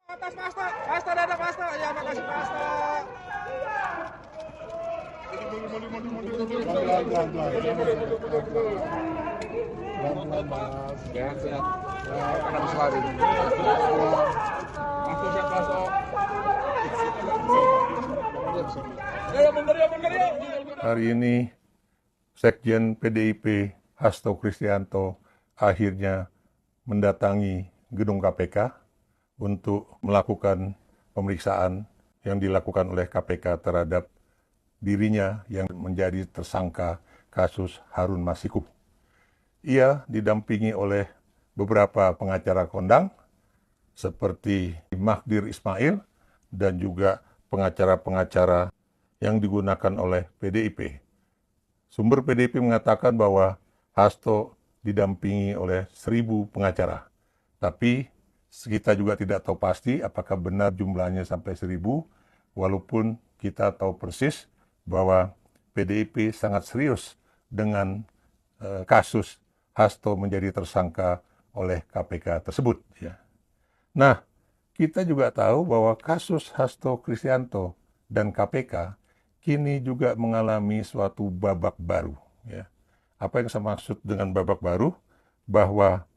Atas Pasto, Pasto ada Pasto. Ya makasih Pasto. Pelan-pelan Mas. Ya, siap. Akan selalu. Pasto siap Pasto. Ya bener ya. Hari ini Sekjen PDIP Hasto Kristianto akhirnya mendatangi gedung KPK untuk melakukan pemeriksaan yang dilakukan oleh KPK terhadap dirinya yang menjadi tersangka kasus Harun Masiku. Ia didampingi oleh beberapa pengacara kondang seperti Magdir Ismail dan juga pengacara-pengacara yang digunakan oleh PDIP. Sumber PDIP mengatakan bahwa Hasto didampingi oleh 1.000 pengacara. Tapi kita juga tidak tahu pasti apakah benar jumlahnya sampai 1.000, walaupun kita tahu persis bahwa PDIP sangat serius dengan kasus Hasto menjadi tersangka oleh KPK tersebut. Ya. Nah, kita juga tahu bahwa kasus Hasto Kristianto dan KPK kini juga mengalami suatu babak baru. Ya. Apa yang saya maksud dengan babak baru? Bahwa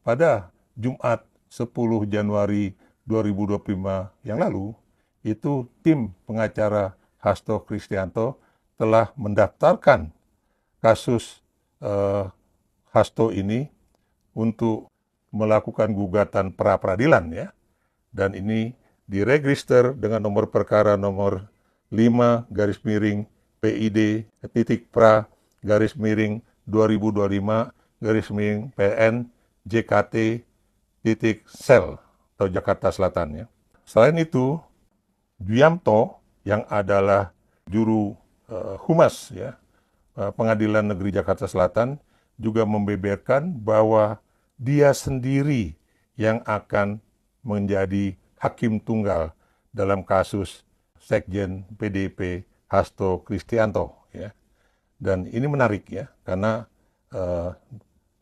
pada Jumat 10 Januari 2025 yang lalu, itu tim pengacara Hasto Kristianto telah mendaftarkan kasus Hasto ini untuk melakukan gugatan pra-peradilan, ya. Dan ini diregister dengan nomor perkara nomor 5-pra-2025-PN JKT-sel atau Jakarta Selatan, ya. Selain itu, Juyamto yang adalah juru humas, ya, Pengadilan Negeri Jakarta Selatan juga membeberkan bahwa dia sendiri yang akan menjadi hakim tunggal dalam kasus Sekjen PDIP Hasto Kristianto, ya. Dan ini menarik, ya, karena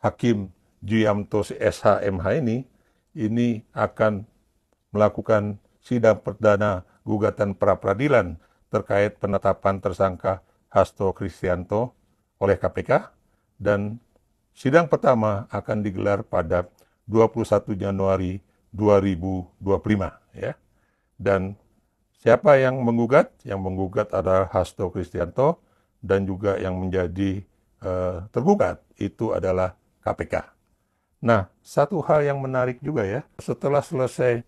Hakim Juyamto SHMH ini akan melakukan sidang perdana gugatan pra-peradilan terkait penetapan tersangka Hasto Kristianto oleh KPK, dan sidang pertama akan digelar pada 21 Januari 2025, ya. Dan siapa yang menggugat? Yang menggugat adalah Hasto Kristianto, dan juga yang menjadi tergugat itu adalah KPK. Nah, satu hal yang menarik juga, ya, setelah selesai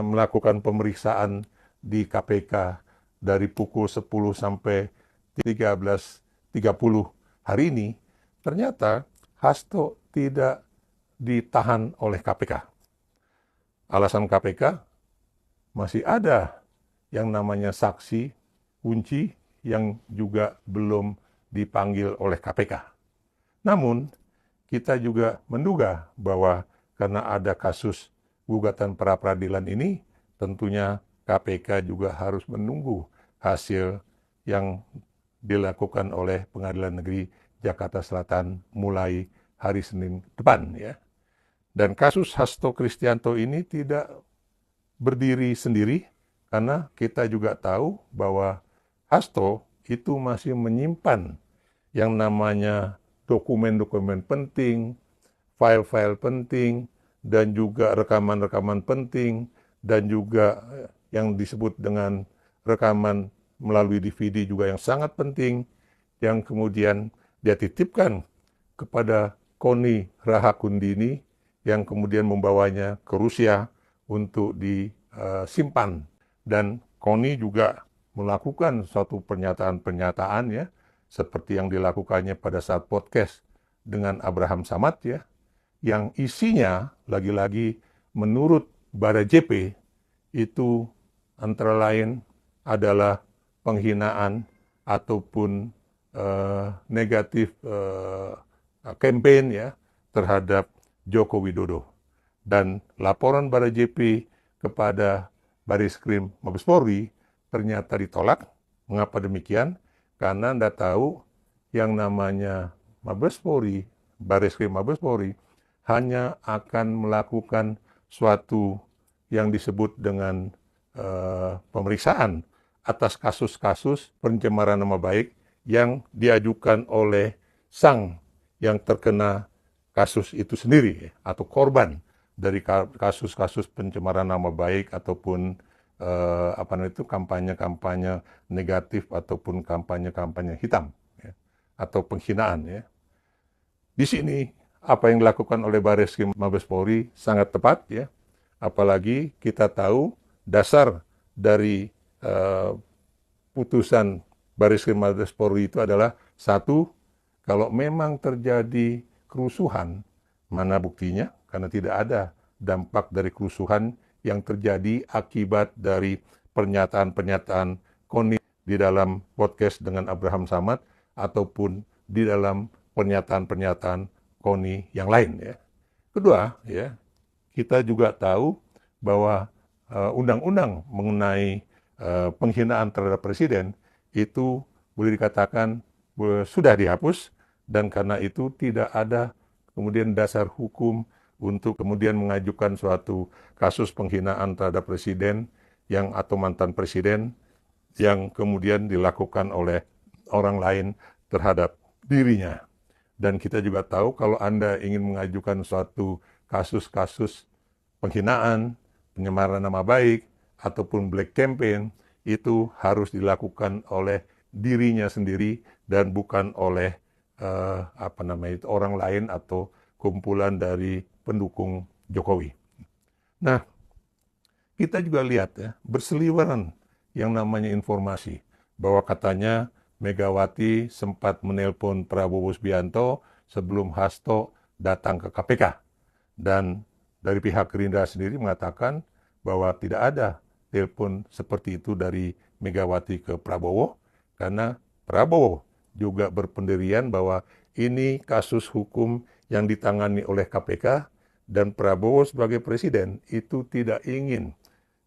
melakukan pemeriksaan di KPK dari pukul 10 sampai 13.30 hari ini, ternyata Hasto tidak ditahan oleh KPK. Alasan KPK, masih ada yang namanya saksi kunci yang juga belum dipanggil oleh KPK. Namun, kita juga menduga bahwa karena ada kasus gugatan pra-peradilan ini, tentunya KPK juga harus menunggu hasil yang dilakukan oleh Pengadilan Negeri Jakarta Selatan mulai hari Senin depan, ya. Dan kasus Hasto Kristianto ini tidak berdiri sendiri, karena kita juga tahu bahwa Hasto itu masih menyimpan yang namanya dokumen-dokumen penting, file-file penting, dan juga rekaman-rekaman penting, dan juga yang disebut dengan rekaman melalui DVD juga yang sangat penting, yang kemudian dia titipkan kepada Koni Rahakundini, yang kemudian membawanya ke Rusia untuk disimpan. Dan Koni juga melakukan suatu pernyataan-pernyataan, ya, seperti yang dilakukannya pada saat podcast dengan Abraham Samad, ya, yang isinya lagi-lagi menurut Baradae itu antara lain adalah penghinaan ataupun negatif campaign, ya, terhadap Joko Widodo. Dan laporan Baradae kepada Bariskrim Mabes Polri ternyata ditolak. Mengapa demikian? Karena Anda tahu yang namanya Mabes Polri, Bariskrim Mabes Polri, hanya akan melakukan suatu yang disebut dengan pemeriksaan atas kasus-kasus pencemaran nama baik yang diajukan oleh sang yang terkena kasus itu sendiri atau korban dari kasus-kasus pencemaran nama baik ataupun kampanye-kampanye negatif ataupun kampanye-kampanye hitam ya, atau penghinaan ya. Di sini apa yang dilakukan oleh Bareskrim Mabes Polri sangat tepat ya. Apalagi kita tahu dasar dari putusan Bareskrim Mabes Polri itu adalah satu, kalau memang terjadi kerusuhan, mana buktinya? Karena tidak ada dampak dari kerusuhan yang terjadi akibat dari pernyataan-pernyataan Koni di dalam podcast dengan Abraham Samad ataupun di dalam pernyataan-pernyataan Koni yang lain ya. Kedua ya, kita juga tahu bahwa undang-undang mengenai penghinaan terhadap presiden itu boleh dikatakan sudah dihapus, dan karena itu tidak ada kemudian dasar hukum untuk kemudian mengajukan suatu kasus penghinaan terhadap presiden yang atau mantan presiden yang kemudian dilakukan oleh orang lain terhadap dirinya. Dan kita juga tahu kalau Anda ingin mengajukan suatu kasus-kasus penghinaan, pencemaran nama baik, ataupun black campaign, itu harus dilakukan oleh dirinya sendiri dan bukan oleh orang lain atau kumpulan dari pendukung Jokowi. Nah, kita juga lihat ya, berseliweran yang namanya informasi bahwa katanya Megawati sempat menelpon Prabowo Subianto sebelum Hasto datang ke KPK. Dan dari pihak Gerindra sendiri mengatakan bahwa tidak ada telepon seperti itu dari Megawati ke Prabowo, karena Prabowo juga berpendirian bahwa ini kasus hukum yang ditangani oleh KPK, dan Prabowo sebagai presiden itu tidak ingin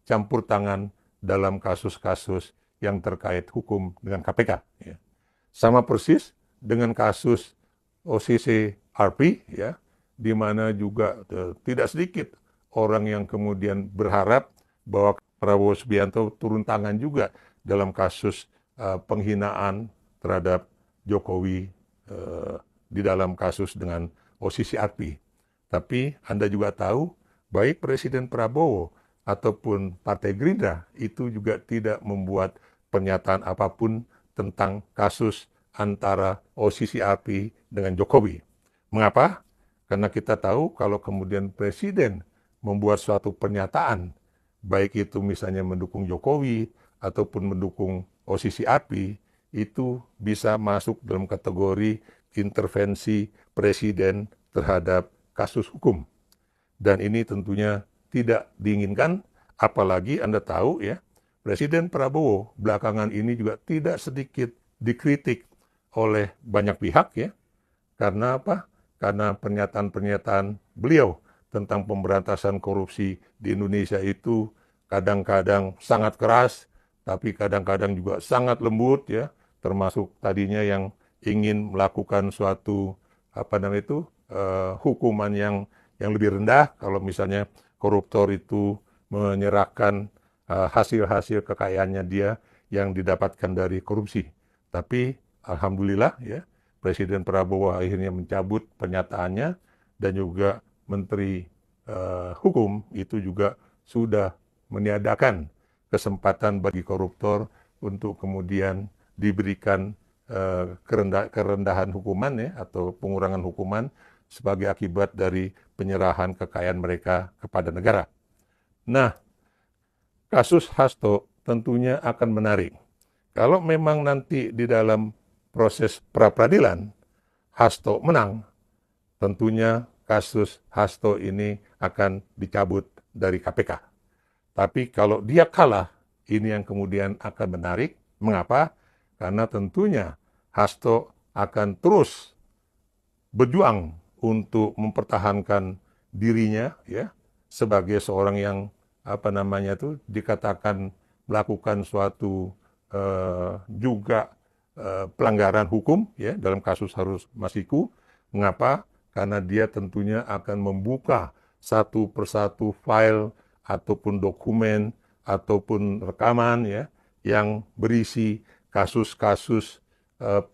campur tangan dalam kasus-kasus yang terkait hukum dengan KPK. Ya. Sama persis dengan kasus OCC RP, ya, di mana juga tidak sedikit orang yang kemudian berharap bahwa Prabowo Subianto turun tangan juga dalam kasus penghinaan terhadap Jokowi di dalam kasus dengan OCC RP. Tapi Anda juga tahu, baik Presiden Prabowo ataupun Partai Gerindra itu juga tidak membuat pernyataan apapun tentang kasus antara OCC RP dengan Jokowi. Mengapa? Karena kita tahu kalau kemudian Presiden membuat suatu pernyataan, baik itu misalnya mendukung Jokowi ataupun mendukung OCC RP, itu bisa masuk dalam kategori intervensi Presiden terhadap kasus hukum. Dan ini tentunya tidak diinginkan, apalagi Anda tahu ya, Presiden Prabowo belakangan ini juga tidak sedikit dikritik oleh banyak pihak ya. Karena apa? Karena pernyataan-pernyataan beliau tentang pemberantasan korupsi di Indonesia itu kadang-kadang sangat keras, tapi kadang-kadang juga sangat lembut ya, termasuk tadinya yang ingin melakukan suatu hukuman yang lebih rendah kalau misalnya koruptor itu menyerahkan hasil-hasil kekayaannya dia yang didapatkan dari korupsi. Tapi alhamdulillah ya, Presiden Prabowo akhirnya mencabut pernyataannya, dan juga Menteri Hukum itu juga sudah meniadakan kesempatan bagi koruptor untuk kemudian diberikan kerendahan hukuman ya, atau pengurangan hukuman sebagai akibat dari penyerahan kekayaan mereka kepada negara. Nah, kasus Hasto tentunya akan menarik. Kalau memang nanti di dalam proses pra-peradilan Hasto menang, tentunya kasus Hasto ini akan dicabut dari KPK. Tapi kalau dia kalah, ini yang kemudian akan menarik. Mengapa? Karena tentunya Hasto akan terus berjuang untuk mempertahankan dirinya ya, sebagai seorang yang dikatakan melakukan suatu pelanggaran hukum ya dalam kasus Harun Masiku. Mengapa? Karena dia tentunya akan membuka satu persatu file ataupun dokumen ataupun rekaman ya yang berisi kasus-kasus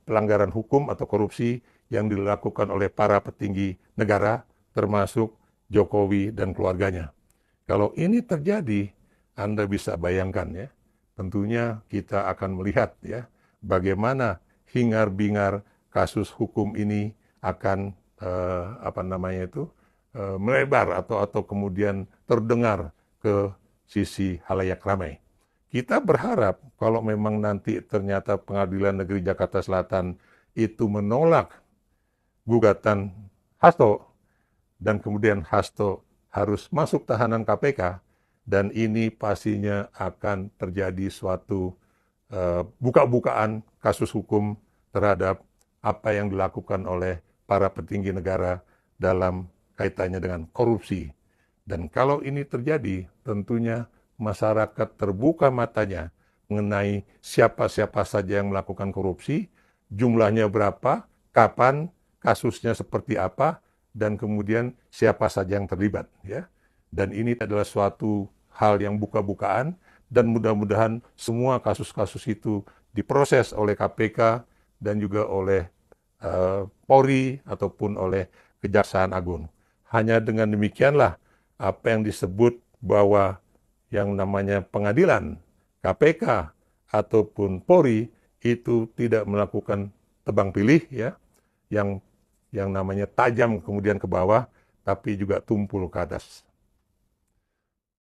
pelanggaran hukum atau korupsi yang dilakukan oleh para petinggi negara termasuk Jokowi dan keluarganya. Kalau ini terjadi, Anda bisa bayangkan ya, tentunya kita akan melihat ya bagaimana hingar-bingar kasus hukum ini akan melebar atau kemudian terdengar ke sisi halayak ramai. Kita berharap kalau memang nanti ternyata Pengadilan Negeri Jakarta Selatan itu menolak gugatan Hasto dan kemudian Hasto harus masuk tahanan KPK, dan ini pastinya akan terjadi suatu buka-bukaan kasus hukum terhadap apa yang dilakukan oleh para petinggi negara dalam kaitannya dengan korupsi. Dan kalau ini terjadi, tentunya masyarakat terbuka matanya mengenai siapa-siapa saja yang melakukan korupsi, jumlahnya berapa, kapan, kasusnya seperti apa, dan kemudian siapa saja yang terlibat. Ya. Dan ini adalah suatu hal yang buka-bukaan, dan mudah-mudahan semua kasus-kasus itu diproses oleh KPK dan juga oleh Polri ataupun oleh Kejaksaan Agung. Hanya dengan demikianlah apa yang disebut bahwa yang namanya pengadilan, KPK ataupun Polri itu tidak melakukan tebang pilih ya, yang namanya tajam kemudian ke bawah, tapi juga tumpul ke atas.